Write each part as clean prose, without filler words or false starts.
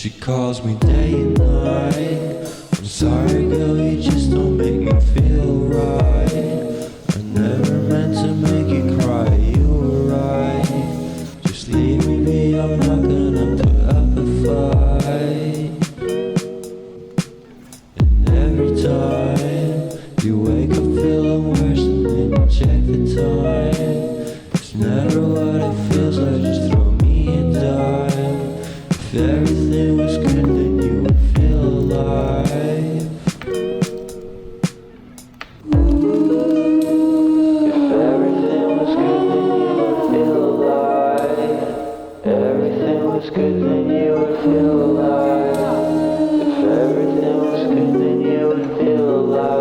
She calls me day and night. I'm sorry, girl, you just don't make me feel right. I never meant to make you cry, you were right. Just leave me be, I'm not gonna put up a fight. And every time you wake up feeling worse and then you check the time. It's never what it feels like, just throw me a dime. If everything was good, then you would feel alive. If everything was good, then you would feel alive. Everything was good, then you would feel alive. If everything was good, then you would feel alive.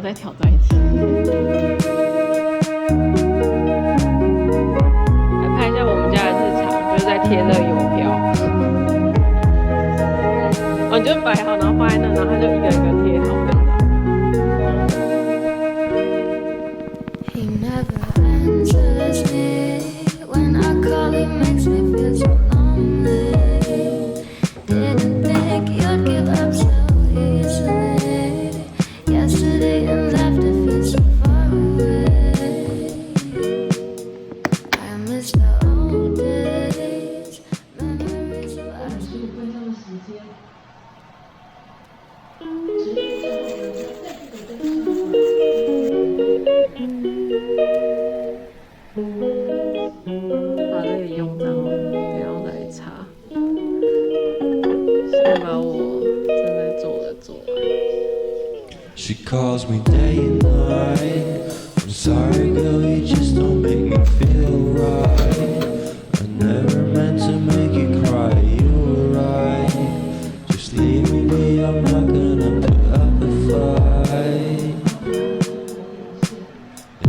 再挑战一次，来看一下我们家的日常，就是在贴那个邮票，哦，你就摆好，然后放在那，然后它就一个一个贴好这样子。He never answers me when I call. He makes me feel so lonely. Didn't think you'd give up so easily. Yesterday and laughter feels so far away. I miss the old days, memories of us. 15分钟的时间。把这个用脏了，不要来擦。先把我正在做的做完。She calls me day and night. I'm sorry, girl, you just don't make me feel right. I never meant to make you cry, you were right. Just leave me be, I'm not gonna put up a fight.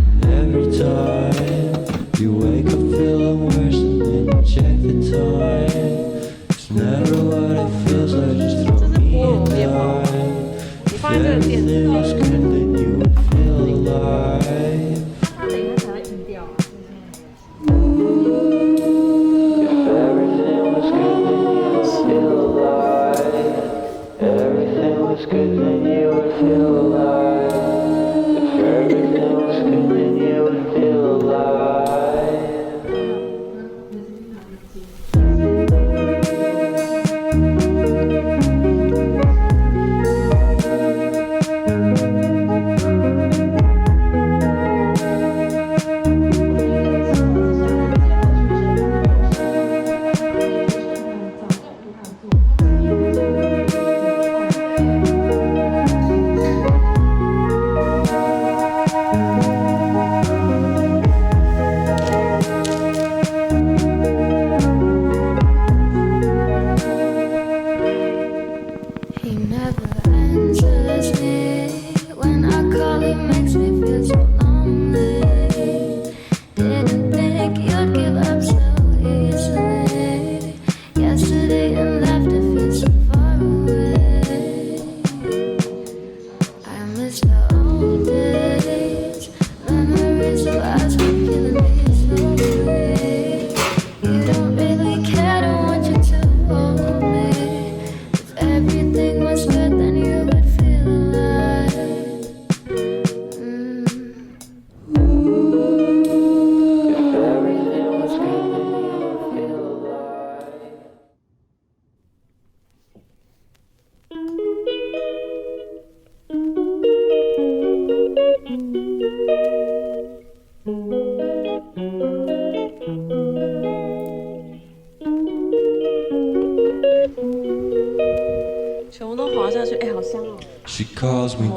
And every time you wake up feeling worse and then you check the time. It's never what it feels like, just throw me a dime. If everything was good, then you would feel alive. If everything was good, then you would feel alive. Everything was good, then you would feel alive. If everything was good, then you would feel alive. 全部都滑下去，哎，好香哦！ She calls me